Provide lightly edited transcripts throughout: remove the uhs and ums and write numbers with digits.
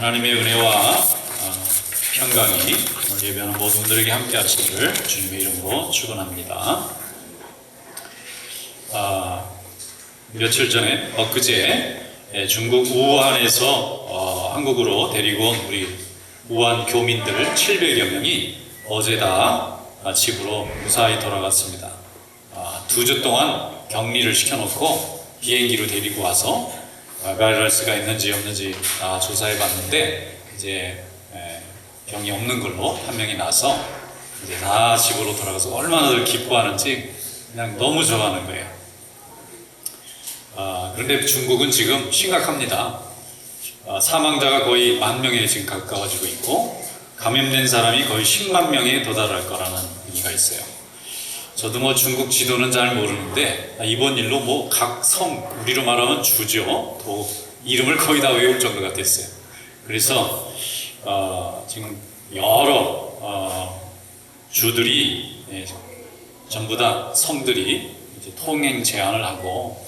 하나님의 은혜와 평강이 오늘 예배하는 모든 분들에게 함께 하시기를 주님의 이름으로 축원합니다. 며칠 전에 엊그제 중국 우한에서 한국으로 데리고 온 우리 우한 교민들 700여 명이 어제 다 집으로 무사히 돌아갔습니다. 2주 동안 격리를 시켜놓고 비행기로 데리고 와서 바이러스가 있는지 없는지 조사해 봤는데 이제 병이 없는 걸로 판명이 나서 이제 다 집으로 돌아가서 얼마나 기뻐하는지 그냥 너무 좋아하는 거예요. 그런데 중국은 지금 심각합니다. 사망자가 거의 10,000명에 지금 가까워지고 있고 감염된 사람이 거의 10만 명에 도달할 거라는 얘기가 있어요. 저도 중국 지도는 잘 모르는데 이번 일로 각 성, 우리로 말하면 주죠. 또 이름을 거의 다 외울 정도가 됐어요. 그래서 지금 여러 주들이 전부 다 성들이 이제 통행 제한을 하고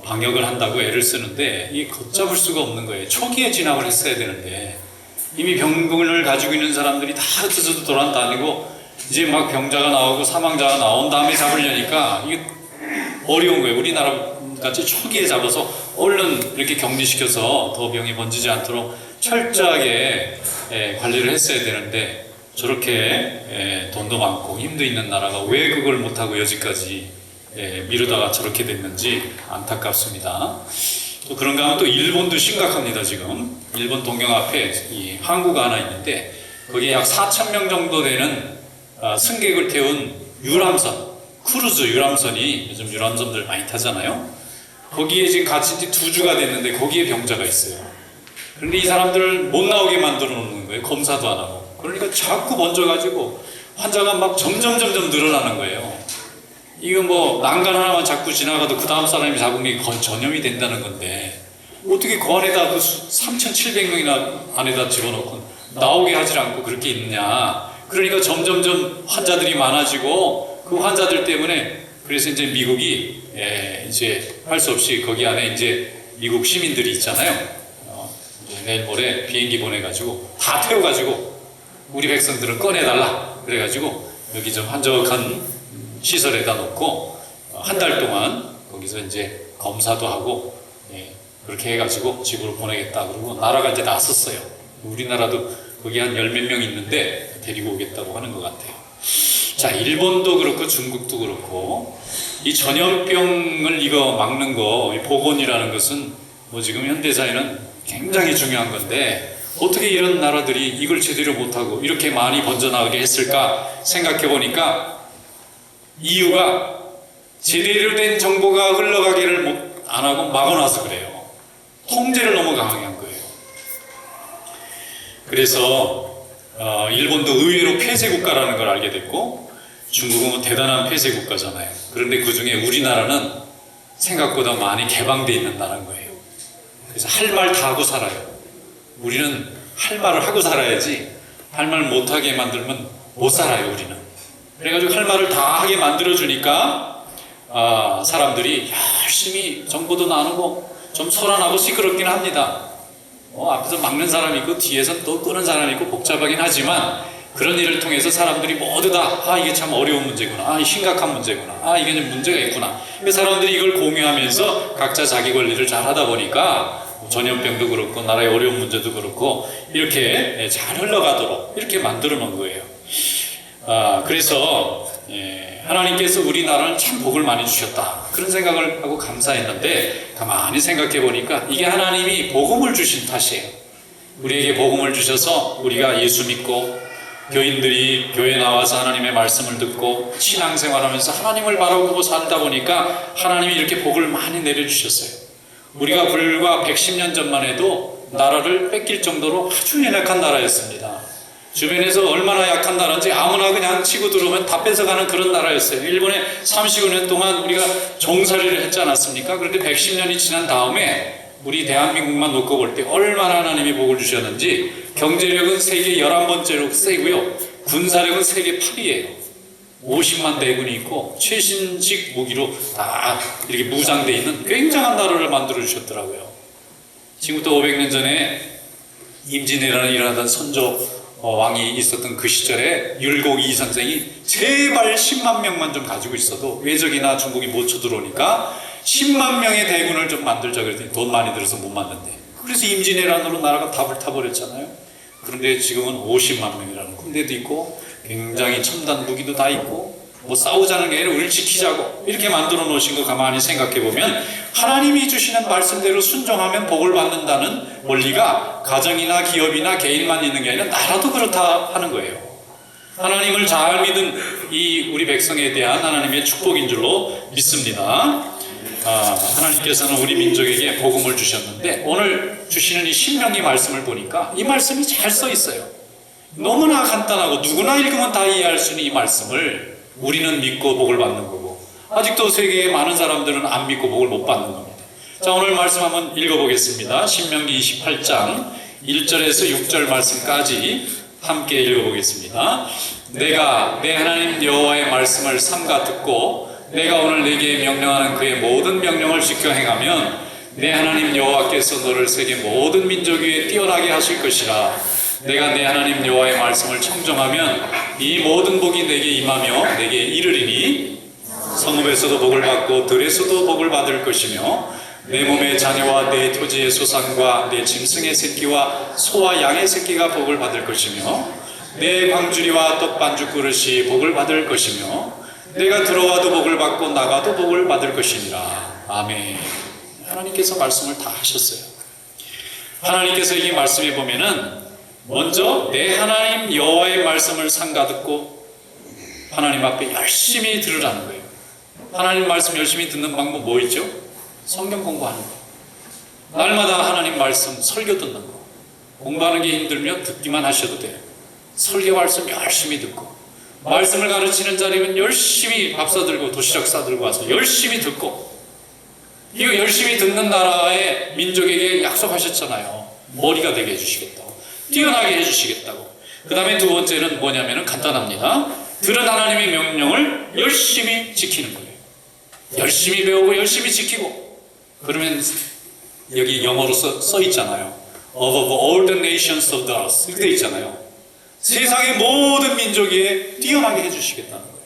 방역을 한다고 애를 쓰는데 이게 걷잡을 수가 없는 거예요. 초기에 진압을 했어야 되는데 이미 병을 가지고 있는 사람들이 다 흩어져서 돌아다니고 이제 막 병자가 나오고 사망자가 나온 다음에 잡으려니까 이게 어려운 거예요. 우리나라 같이 초기에 잡아서 얼른 이렇게 격리시켜서 더 병이 번지지 않도록 철저하게 관리를 했어야 되는데 저렇게 돈도 많고 힘도 있는 나라가 왜 그걸 못하고 여지까지 미루다가 저렇게 됐는지 안타깝습니다. 또 그런가 하면 또 일본도 심각합니다. 지금 일본 동경 앞에 이 항구가 하나 있는데 거기에 약 4,000명 정도 되는 승객을 태운 유람선, 크루즈 유람선이 요즘 유람선들 많이 타잖아요. 거기에 지금 갇힌 지 2주가 됐는데 거기에 병자가 있어요. 그런데 이 사람들을 못 나오게 만들어 놓는 거예요. 검사도 안 하고. 그러니까 자꾸 번져가지고 환자가 막 점점 늘어나는 거예요. 이거 난간 하나만 자꾸 지나가도 그 다음 사람이 잡으면 전염이 된다는 건데 어떻게 그 안에다 3,700명이나 안에다 집어넣고 나오게 하질 않고 그렇게 있느냐. 그러니까 점점 환자들이 많아지고 그 환자들 때문에 그래서 이제 미국이 이제 할 수 없이 거기 안에 이제 미국 시민들이 있잖아요. 이제 내일 모레 비행기 보내가지고 다 태워가지고 우리 백성들은 꺼내달라. 그래가지고 여기 좀 한적한 시설에다 놓고 한 달 동안 거기서 이제 검사도 하고 그렇게 해가지고 집으로 보내겠다. 그러고 나라가 이제 나섰어요. 우리나라도 거기 한 10몇 명 있는데 데리고 오겠다고 하는 것 같아요. 자, 일본도 그렇고 중국도 그렇고 이 전염병을 이거 막는 거, 보건이라는 것은 지금 현대사회는 굉장히 중요한 건데 어떻게 이런 나라들이 이걸 제대로 못하고 이렇게 많이 번져나가게 했을까 생각해 보니까 이유가 제대로 된 정보가 흘러가기를 안 하고 막아놔서 그래요. 통제를 너무 강하게 한 거예요. 그래서 일본도 의외로 폐쇄 국가라는 걸 알게 됐고 중국은 대단한 폐쇄 국가잖아요. 그런데 그 중에 우리나라는 생각보다 많이 개방되어 있는 나라인 거예요. 그래서 할 말 다 하고 살아요. 우리는 할 말을 하고 살아야지 할 말 못하게 만들면 못 살아요. 우리는. 그래가지고 할 말을 다 하게 만들어주니까 사람들이 열심히 정보도 나누고 좀 소란하고 시끄럽긴 합니다. 앞에서 막는 사람이 있고 뒤에서 또 끄는 사람이 있고 복잡하긴 하지만 그런 일을 통해서 사람들이 모두 다 이게 참 어려운 문제구나, 이 심각한 문제구나, 이게 좀 문제가 있구나. 사람들이 이걸 공유하면서 각자 자기 권리를 잘 하다 보니까 전염병도 그렇고 나라의 어려운 문제도 그렇고 이렇게 잘 흘러가도록 이렇게 만들어 놓은 거예요. 그래서 하나님께서 우리나라는 참 복을 많이 주셨다 그런 생각을 하고 감사했는데 가만히 생각해 보니까 이게 하나님이 복음을 주신 탓이에요. 우리에게 복음을 주셔서 우리가 예수 믿고 교인들이 교회 나와서 하나님의 말씀을 듣고 신앙생활하면서 하나님을 바라보고 살다 보니까 하나님이 이렇게 복을 많이 내려주셨어요. 우리가 불과 110년 전만 해도 나라를 뺏길 정도로 아주 연약한 나라였습니다. 주변에서 얼마나 약한 나라인지 아무나 그냥 치고 들어오면 다 뺏어가는 그런 나라였어요. 일본에 35년 동안 우리가 종살이를 했지 않았습니까? 그런데 110년이 지난 다음에 우리 대한민국만 놓고 볼 때 얼마나 하나님이 복을 주셨는지 경제력은 세계 11번째로 세고요. 군사력은 세계 8위예요. 50만 대군이 있고 최신식 무기로 다 이렇게 무장되어 있는 굉장한 나라를 만들어 주셨더라고요. 지금부터 500년 전에 임진왜란을 일어나던 선조 왕이 있었던 그 시절에 율곡 이 선생이 제발 10만 명만 좀 가지고 있어도 외적이나 중국이 못 쳐들어오니까 10만 명의 대군을 좀 만들자 그랬더니 돈 많이 들어서 못 만든대. 그래서 임진왜란으로 나라가 답을 타버렸잖아요. 그런데 지금은 50만 명이라는 군대도 있고 굉장히 첨단 무기도 다 있고 뭐 싸우자는 게 아니라 우리를 지키자고 이렇게 만들어 놓으신 거 가만히 생각해 보면 하나님이 주시는 말씀대로 순종하면 복을 받는다는 원리가 가정이나 기업이나 개인만 있는 게 아니라 나라도 그렇다 하는 거예요. 하나님을 잘 믿은 이 우리 백성에 대한 하나님의 축복인 줄로 믿습니다. 하나님께서는 우리 민족에게 복음을 주셨는데 오늘 주시는 이 신명기 말씀을 보니까 이 말씀이 잘 써 있어요. 너무나 간단하고 누구나 읽으면 다 이해할 수 있는 이 말씀을 우리는 믿고 복을 받는 거고 아직도 세계의 많은 사람들은 안 믿고 복을 못 받는 겁니다. 자, 오늘 말씀 한번 읽어보겠습니다. 신명기 28장 1절에서 6절 말씀까지 함께 읽어보겠습니다. 내가 내 하나님 여호와의 말씀을 삼가 듣고 내가 오늘 내게 명령하는 그의 모든 명령을 지켜 행하면 내 하나님 여호와께서 너를 세계 모든 민족 위에 뛰어나게 하실 것이라. 내가 내 하나님 여호와의 말씀을 청정하면 이 모든 복이 내게 임하며 내게 이르리니 성읍에서도 복을 받고 들에서도 복을 받을 것이며 내 몸의 자녀와 내 토지의 소산과 내 짐승의 새끼와 소와 양의 새끼가 복을 받을 것이며 내 광주리와 떡반죽 그릇이 복을 받을 것이며 내가 들어와도 복을 받고 나가도 복을 받을 것이니라. 아멘. 하나님께서 말씀을 다 하셨어요. 하나님께서 이 말씀에 보면은 먼저 내 하나님 여호와의 말씀을 삼가 듣고 하나님 앞에 열심히 들으라는 거예요. 하나님 말씀 열심히 듣는 방법 뭐 있죠? 성경 공부하는 거. 날마다 하나님 말씀 설교 듣는 거. 공부하는 게 힘들면 듣기만 하셔도 돼요. 설교 말씀 열심히 듣고 말씀을 가르치는 자리면 열심히 밥 사들고 도시락 사들고 와서 열심히 듣고 이거 열심히 듣는 나라의 민족에게 약속하셨잖아요. 머리가 되게 해주시겠다고, 뛰어나게 해주시겠다고. 그 다음에 두 번째는 뭐냐면 간단합니다. 들은 하나님의 명령을 열심히 지키는 거예요. 열심히 배우고 열심히 지키고. 그러면 여기 영어로 써 있잖아요. Of all the nations of the earth 이렇게 돼 있잖아요. 세상의 모든 민족에 뛰어나게 해주시겠다는 거예요.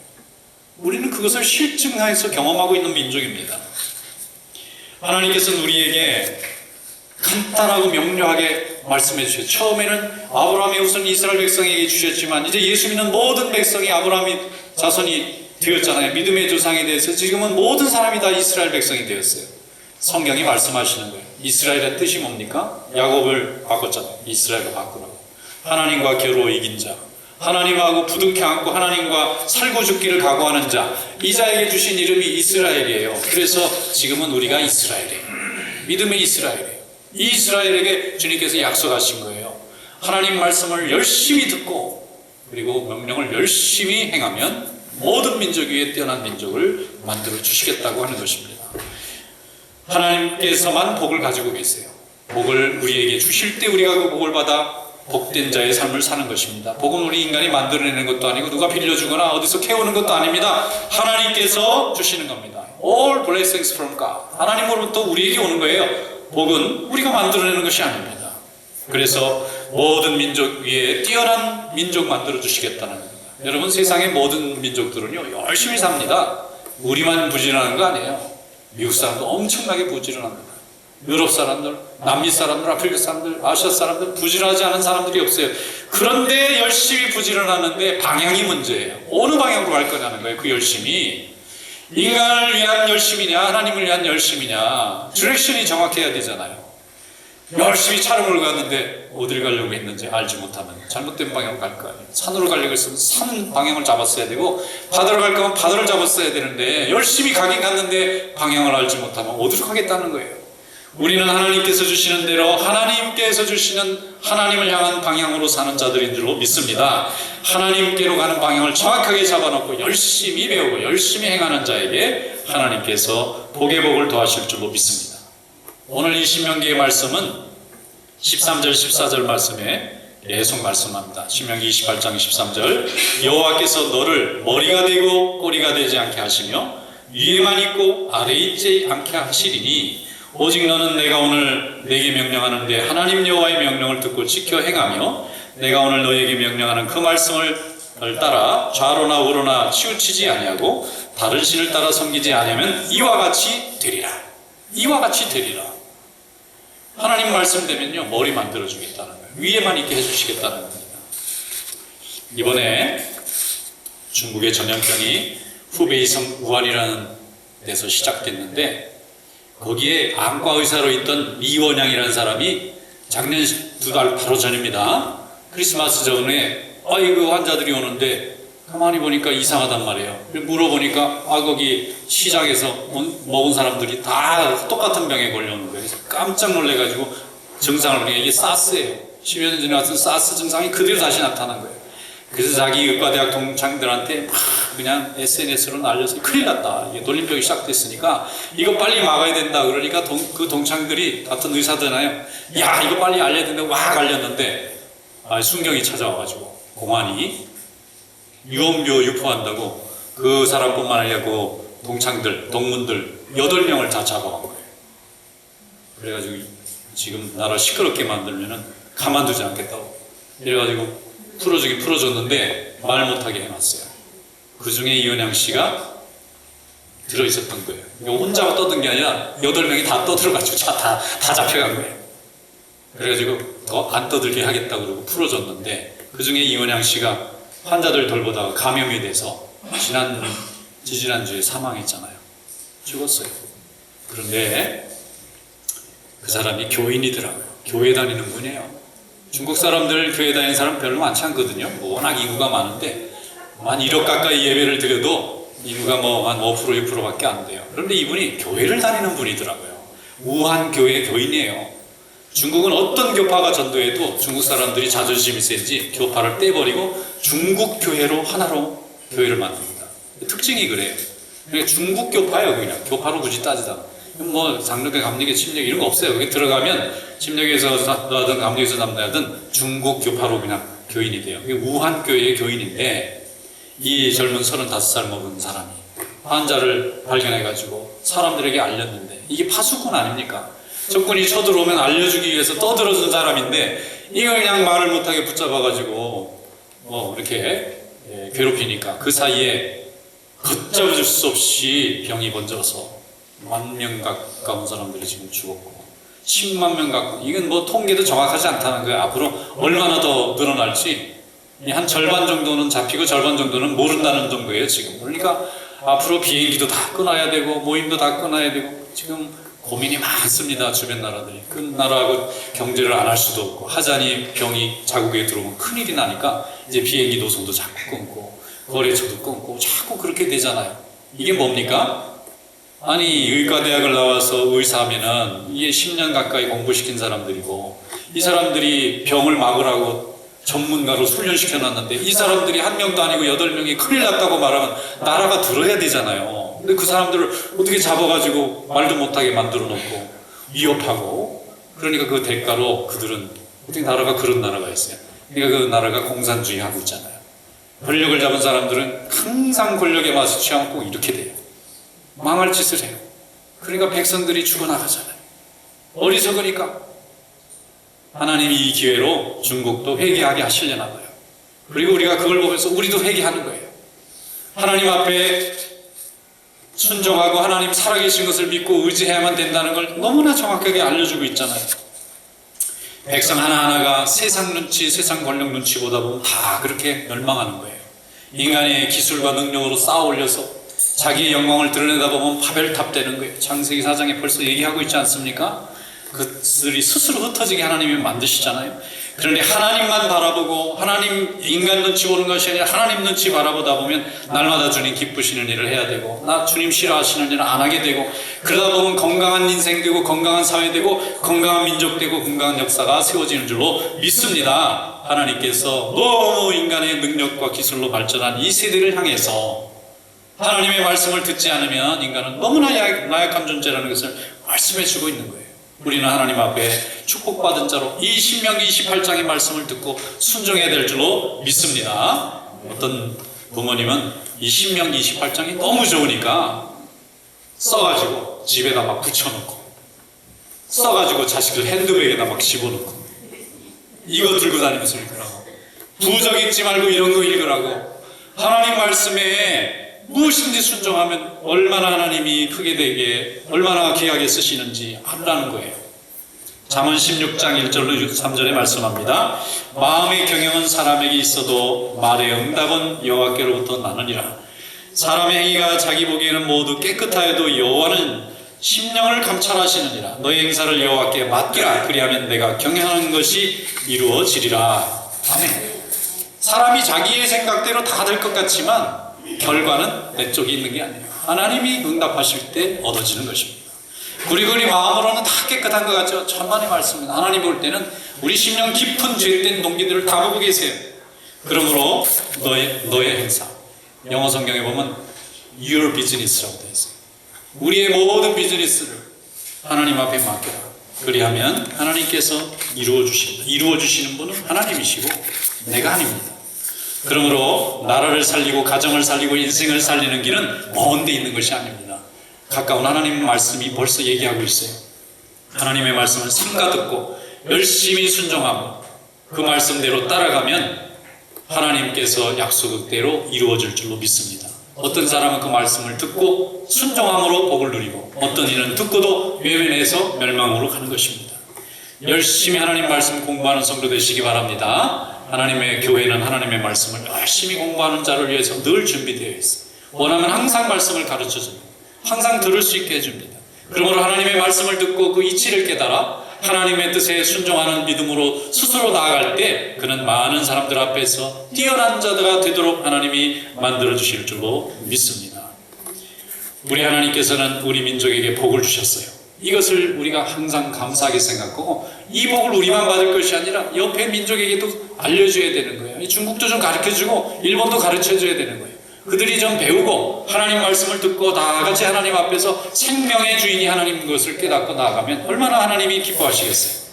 우리는 그것을 실증해서 경험하고 있는 민족입니다. 하나님께서는 우리에게 간단하고 명료하게 말씀해 주셨어요. 처음에는 아브라함의 후손 이스라엘 백성에게 주셨지만 이제 예수 믿는 모든 백성이 아브라함의 자손이 되었잖아요. 믿음의 조상에 대해서 지금은 모든 사람이 다 이스라엘 백성이 되었어요. 성경이 말씀하시는 거예요. 이스라엘의 뜻이 뭡니까? 야곱을 바꿨잖아요. 이스라엘로 바꾸라고. 하나님과 겨루어 이긴 자, 하나님하고 부둥켜 안고 하나님과 살고 죽기를 각오하는 자, 이 자에게 주신 이름이 이스라엘이에요. 그래서 지금은 우리가 이스라엘이에요. 믿음의 이스라엘이에요. 이 이스라엘에게 주님께서 약속하신 거예요. 하나님 말씀을 열심히 듣고 그리고 명령을 열심히 행하면 모든 민족 위에 뛰어난 민족을 만들어 주시겠다고 하는 것입니다. 하나님께서만 복을 가지고 계세요. 복을 우리에게 주실 때 우리가 그 복을 받아 복된 자의 삶을 사는 것입니다. 복은 우리 인간이 만들어내는 것도 아니고 누가 빌려주거나 어디서 캐오는 것도 아닙니다. 하나님께서 주시는 겁니다. All blessings from God. 하나님으로부터 우리에게 오는 거예요. 복은 우리가 만들어내는 것이 아닙니다. 그래서 모든 민족 위에 뛰어난 민족 만들어 주시겠다는 겁니다. 여러분, 세상의 모든 민족들은요 열심히 삽니다. 우리만 부지런한 거 아니에요. 미국 사람도 엄청나게 부지런합니다. 유럽 사람들, 남미 사람들, 아프리카 사람들, 아시아 사람들 부지런하지 않은 사람들이 없어요. 그런데 열심히 부지런하는데 방향이 문제예요. 어느 방향으로 갈 거냐는 거예요. 그 열심이 인간을 위한 열심이냐 하나님을 위한 열심이냐 디렉션이 정확해야 되잖아요. 열심히 차를 몰고 갔는데 어디를 가려고 했는지 알지 못하면 잘못된 방향으로 갈 거 아니에요. 산으로 가려고 했으면 산 방향을 잡았어야 되고 바다로 갈 거면 바다를 잡았어야 되는데 열심히 가긴 갔는데 방향을 알지 못하면 어디로 가겠다는 거예요. 우리는 하나님께서 주시는 대로 하나님께서 주시는 하나님을 향한 방향으로 사는 자들인 줄로 믿습니다. 하나님께로 가는 방향을 정확하게 잡아놓고 열심히 배우고 열심히 행하는 자에게 하나님께서 복의 복을 더하실 줄로 믿습니다. 오늘 이 신명기의 말씀은 13절 14절 말씀에 계속 말씀합니다. 신명기 28장 13절 여호와께서 너를 머리가 되고 꼬리가 되지 않게 하시며 위에만 있고 아래에 있지 않게 하시리니 오직 너는 내가 오늘 내게 명령하는데 하나님 여호와의 명령을 듣고 지켜 행하며 내가 오늘 너에게 명령하는 그 말씀을 따라 좌로나 우로나 치우치지 아니하고 다른 신을 따라 섬기지 아니하면 이와 같이 되리라. 이와 같이 되리라. 하나님 말씀되면요 머리 만들어 주겠다는 거예요. 위에만 있게 해주시겠다는 겁니다. 이번에 중국의 전염병이 후베이성 우한이라는 데서 시작됐는데 거기에 안과 의사로 있던 리원양이라는 사람이 작년 2달 바로 전입니다. 크리스마스 전에 그 환자들이 오는데 가만히 보니까 이상하단 말이에요. 물어보니까 거기 시장에서 먹은 사람들이 다 똑같은 병에 걸려오는 거예요. 그래서 깜짝 놀래가지고 증상을 보니까 이게 사스예요. 10여 년 전에 왔던 사스 증상이 그대로 다시 나타난 거예요. 그래서 자기 의과대학 동창들한테 막 그냥 SNS로 날려서 큰일 났다. 이게 돌림병이 시작됐으니까 이거 빨리 막아야 된다. 그러니까 그 동창들이 같은 의사잖아요. 야 이거 빨리 알려야 된다. 막 알렸는데 순경이 찾아와가지고 공안이 유언비어 유포한다고 그 사람뿐만 아니라 그 동창들, 동문들 8명을 다 잡아간 거예요. 그래가지고 지금 나라 시끄럽게 만들면은 가만두지 않겠다고. 이래가지고 풀어주긴 풀어줬는데 말 못하게 해놨어요. 그 중에 이은양 씨가 들어있었던 거예요. 혼자 떠든 게 아니라 8명이 다 떠들어가지고 다 잡혀간 거예요. 그래가지고 더 안 떠들게 하겠다고 그러고 풀어줬는데 그 중에 이은양 씨가 환자들 돌보다가 감염이 돼서 지지난주에 사망했잖아요. 죽었어요. 그런데 그 사람이 교인이더라고요. 교회 다니는 분이에요. 중국 사람들 교회 다니는 사람 별로 많지 않거든요. 워낙 인구가 많은데 한 1억 가까이 예배를 드려도 인구가 한 5% 6%밖에 안 돼요. 그런데 이분이 교회를 다니는 분이더라고요. 우한 교회 교인이에요. 중국은 어떤 교파가 전도해도 중국 사람들이 자존심이 센지 교파를 떼버리고 중국 교회로 하나로 교회를 만듭니다. 특징이 그래요. 그러니까 중국 교파예요. 그냥 교파로 굳이 따지다. 장로교, 감리교, 침례교 이런 거 없어요. 여기 들어가면 침례교에서 나든 감리교에서 남나든 중국 교파로 그냥 교인이 돼요. 이게 우한 교회의 교인인데 이 젊은 35살 먹은 사람이 환자를 발견해가지고 사람들에게 알렸는데 이게 파수꾼 아닙니까? 적군이 쳐들어오면 알려주기 위해서 떠들어준 사람인데 이걸 그냥 말을 못하게 붙잡아가지고 이렇게 괴롭히니까 그 사이에 걷잡을 수 없이 병이 번져서 10,000명 가까운 사람들이 지금 죽었고 10만 명 가까운, 이건 통계도 정확하지 않다는 거예요. 앞으로 얼마나 더 늘어날지 한 절반 정도는 잡히고 절반 정도는 모른다는 정도예요 지금. 그러니까 앞으로 비행기도 다 끊어야 되고 모임도 다 끊어야 되고 지금 고민이 많습니다. 주변 나라들이. 그 나라하고 경제를 안 할 수도 없고 하자니 병이 자국에 들어오면 큰일이 나니까 이제 비행기 노선도 자꾸 끊고 거래처도 끊고 자꾸 그렇게 되잖아요. 이게 뭡니까? 아니 의과대학을 나와서 의사하면은 이게 10년 가까이 공부시킨 사람들이고 이 사람들이 병을 막으라고 전문가로 훈련시켜놨는데 이 사람들이 한 명도 아니고 8명이 큰일 났다고 말하면 나라가 들어야 되잖아요. 근데 그 사람들을 어떻게 잡아가지고 말도 못하게 만들어 놓고 위협하고, 그러니까 그 대가로 그들은 어떻게 나라가 그런 나라가 있어요. 그러니까 그 나라가 공산주의 하고 있잖아요. 권력을 잡은 사람들은 항상 권력의 맛을 취하면 꼭 이렇게 돼요. 망할 짓을 해요. 그러니까 백성들이 죽어나가잖아요. 어리석으니까. 하나님이 이 기회로 중국도 회개하게 하시려나 봐요. 그리고 우리가 그걸 보면서 우리도 회개하는 거예요. 하나님 앞에 순종하고 하나님 살아계신 것을 믿고 의지해야만 된다는 걸 너무나 정확하게 알려주고 있잖아요. 백성 하나하나가 세상 눈치, 세상 권력 눈치 보다 보면 다 그렇게 멸망하는 거예요. 인간의 기술과 능력으로 쌓아 올려서 자기의 영광을 드러내다 보면 파벨탑 되는 거예요. 창세기 4장에 벌써 얘기하고 있지 않습니까? 그들이 스스로 흩어지게 하나님이 만드시잖아요. 그런데 하나님만 바라보고 하나님 인간 눈치 보는 것이 아니라 하나님 눈치 바라보다 보면 날마다 주님 기쁘시는 일을 해야 되고 나 주님 싫어하시는 일을 안 하게 되고 그러다 보면 건강한 인생 되고 건강한 사회 되고 건강한 민족 되고 건강한 역사가 세워지는 줄로 믿습니다. 하나님께서 너무 인간의 능력과 기술로 발전한 이 세대를 향해서 하나님의 말씀을 듣지 않으면 인간은 너무나 나약한 존재라는 것을 말씀해 주고 있는 거예요. 우리는 하나님 앞에 축복받은 자로 이 신명기 28장의 말씀을 듣고 순종해야 될 줄로 믿습니다. 어떤 부모님은 이 신명기 28장이 너무 좋으니까 써가지고 집에다 막 붙여놓고 써가지고 자식들 핸드백에다 막 집어넣고 이거 들고 다니면서 읽으라고. 부적 읽지 말고 이런 거 읽으라고. 하나님 말씀에 무엇인지 순종하면 얼마나 하나님이 크게 되게 얼마나 귀하게 쓰시는지 알라는 거예요. 잠언 16장 1절로 3절에 말씀합니다. 마음의 경영은 사람에게 있어도 말의 응답은 여호와께로부터 나느니라. 사람의 행위가 자기 보기에는 모두 깨끗하여도 여호와는 심령을 감찰하시느니라. 너의 행사를 여호와께 맡기라. 그리하면 내가 경영하는 것이 이루어지리라. 아멘. 사람이 자기의 생각대로 다 될 것 같지만 결과는 내 쪽에 있는 게 아니에요. 하나님이 응답하실 때 얻어지는 것입니다. 그리고 우리 마음으로는 다 깨끗한 것 같죠. 천만의 말씀입니다. 하나님 볼 때는 우리 심령 깊은 죄된 동기들을 다 보고 계세요. 그러므로 너의 행사, 영어 성경에 보면 your business라고 되어 있어요. 우리의 모든 비즈니스를 하나님 앞에 맡겨라. 그리하면 하나님께서 이루어 주시는 분은 하나님이시고 내가 아닙니다. 그러므로 나라를 살리고 가정을 살리고 인생을 살리는 길은 먼 데 있는 것이 아닙니다. 가까운 하나님 말씀이 벌써 얘기하고 있어요. 하나님의 말씀을 삼가 듣고 열심히 순종하고 그 말씀대로 따라가면 하나님께서 약속대로 이루어질 줄로 믿습니다. 어떤 사람은 그 말씀을 듣고 순종함으로 복을 누리고 어떤 이는 듣고도 외면해서 멸망으로 가는 것입니다. 열심히 하나님 말씀 공부하는 성도 되시기 바랍니다. 하나님의 교회는 하나님의 말씀을 열심히 공부하는 자를 위해서 늘 준비되어 있어요. 원하면 항상 말씀을 가르쳐줍니다. 항상 들을 수 있게 해줍니다. 그러므로 하나님의 말씀을 듣고 그 이치를 깨달아 하나님의 뜻에 순종하는 믿음으로 스스로 나아갈 때 그는 많은 사람들 앞에서 뛰어난 자가 되도록 하나님이 만들어주실 줄로 믿습니다. 우리 하나님께서는 우리 민족에게 복을 주셨어요. 이것을 우리가 항상 감사하게 생각하고 이 복을 우리만 받을 것이 아니라 옆에 민족에게도 알려줘야 되는 거예요. 중국도 좀 가르쳐주고 일본도 가르쳐줘야 되는 거예요. 그들이 좀 배우고 하나님 말씀을 듣고 다 같이 하나님 앞에서 생명의 주인이 하나님인 것을 깨닫고 나아가면 얼마나 하나님이 기뻐하시겠어요.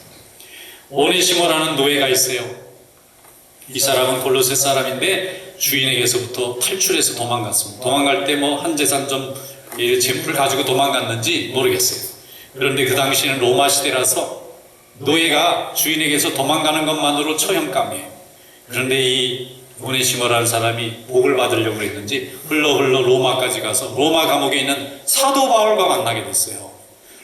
오네시모라는 노예가 있어요. 이 사람은 골로새 사람인데 주인에게서부터 탈출해서 도망갔습니다. 도망갈 때 뭐 한 재산 좀 잼풀 가지고 도망갔는지 모르겠어요. 그런데 그 당시에는 로마 시대라서 노예가 주인에게서 도망가는 것만으로 처형감이에요. 그런데 이 오네시모라는 사람이 복을 받으려고 했는지 흘러 로마까지 가서 로마 감옥에 있는 사도 바울과 만나게 됐어요.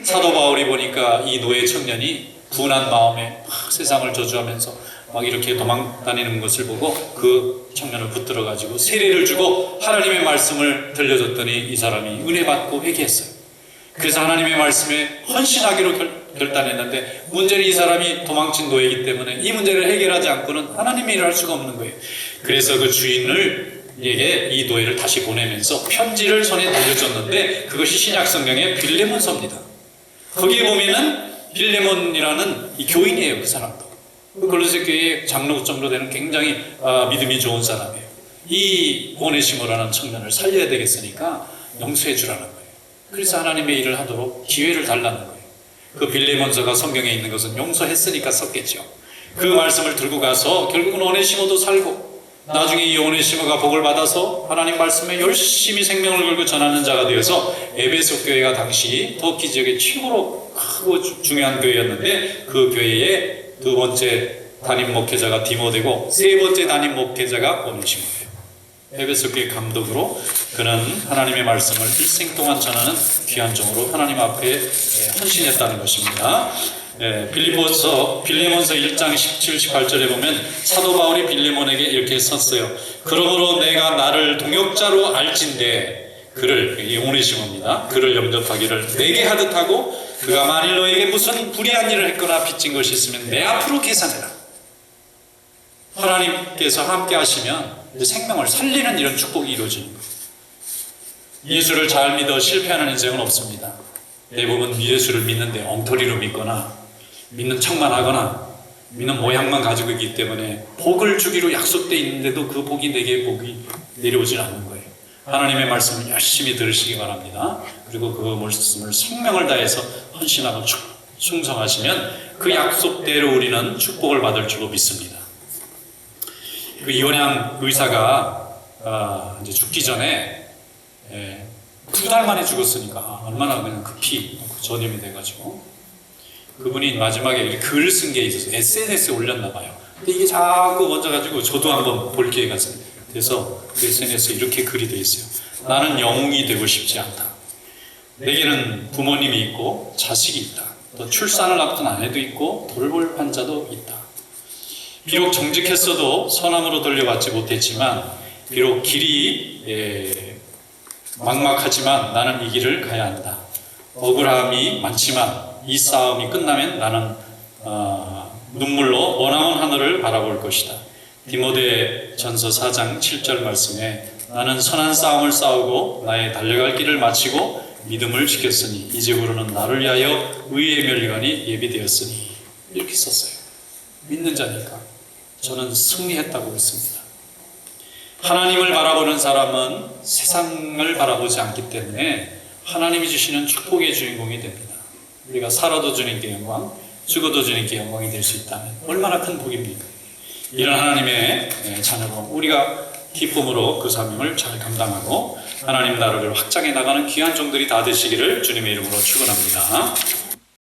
사도 바울이 보니까 이 노예 청년이 분한 마음에 막 세상을 저주하면서 막 이렇게 도망 다니는 것을 보고 그 청년을 붙들어 가지고 세례를 주고 하나님의 말씀을 들려줬더니 이 사람이 은혜 받고 회개했어요. 그래서 하나님의 말씀에 헌신하기로 결단했는데 문제는 이 사람이 도망친 노예이기 때문에 이 문제를 해결하지 않고는 하나님의 일을 할 수가 없는 거예요. 그래서 그 주인에게 이 노예를 다시 보내면서 편지를 손에 돌려줬는데 그것이 신약 성경의 빌레몬서입니다. 거기에 보면은 빌레몬이라는 이 교인이에요. 그 사람도 그 골로새 교회의 장로 정도 되는 굉장히 믿음이 좋은 사람이에요. 이 오네시모라는 청년을 살려야 되겠으니까 용서해 주라는 거예요. 그래서 하나님의 일을 하도록 기회를 달라는 거예요. 그 빌레몬서가 성경에 있는 것은 용서했으니까 썼겠죠. 그 말씀을 들고 가서 결국은 오네시모도 살고 나중에 이 오네시모가 복을 받아서 하나님 말씀에 열심히 생명을 걸고 전하는 자가 되어서 에베소 교회가 당시 터키 지역의 최고로 크고 중요한 교회였는데 그 교회의 두 번째 담임 목회자가 디모데고 세 번째 담임 목회자가 오네시모예요. 에베소 교회 감독으로 그는 하나님의 말씀을 일생 동안 전하는 귀한 종으로 하나님 앞에 헌신했다는 것입니다. 빌레몬서 1장 17, 18절에 보면 사도 바울이 빌레몬에게 이렇게 썼어요. 그러므로 내가 나를 동역자로 알진대 그를, 이 오네시모입니다. 그를 영접하기를 내게 하듯 하고 그가 만일 너에게 무슨 불의한 일을 했거나 빚진 것이 있으면 내 앞으로 계산해라. 하나님께서 함께 하시면 생명을 살리는 이런 축복이 이루어지는 거예요. 예수를 잘 믿어 실패하는 인생은 없습니다. 대부분 예수를 믿는데 엉터리로 믿거나 믿는 척만 하거나 믿는 모양만 가지고 있기 때문에 복을 주기로 약속되어 있는데도 그 복이 내게 복이 내려오질 않는 거예요. 하나님의 말씀을 열심히 들으시기 바랍니다. 그리고 그 말씀을 생명을 다해서 헌신하고 충성하시면 그 약속대로 우리는 축복을 받을 줄로 믿습니다. 그 이원양 의사가 이제 죽기 전에 2달 만에 죽었으니까 얼마나 그냥 급히 전염이 돼가지고 그분이 마지막에 이렇게 글을 쓴 게 있어서 SNS에 올렸나 봐요. 근데 이게 자꾸 먼저 저도 한번 볼 기회가 돼서 그 SNS에 이렇게 글이 돼 있어요. 나는 영웅이 되고 싶지 않다. 내게는 부모님이 있고 자식이 있다. 또 출산을 앞둔 아내도 있고 돌볼 환자도 있다. 비록 정직했어도 선함으로 돌려받지 못했지만 비록 길이 막막하지만 나는 이 길을 가야 한다. 억울함이 많지만 이 싸움이 끝나면 나는 눈물로 머나먼 하늘을 바라볼 것이다. 디모데 전서 4장 7절 말씀에 나는 선한 싸움을 싸우고 나의 달려갈 길을 마치고 믿음을 지켰으니 이제부로는 나를 위하여 의의 멸관이 예비되었으니 이렇게 썼어요. 믿는 자니까 저는 승리했다고 믿습니다. 하나님을 바라보는 사람은 세상을 바라보지 않기 때문에 하나님이 주시는 축복의 주인공이 됩니다. 우리가 살아도 주님께 영광, 죽어도 주님께 영광이 될 수 있다면 얼마나 큰 복입니까? 이런 하나님의 자녀로 우리가 기쁨으로 그 사명을 잘 감당하고 하나님 나라를 확장해 나가는 귀한 종들이 다 되시기를 주님의 이름으로 축원합니다.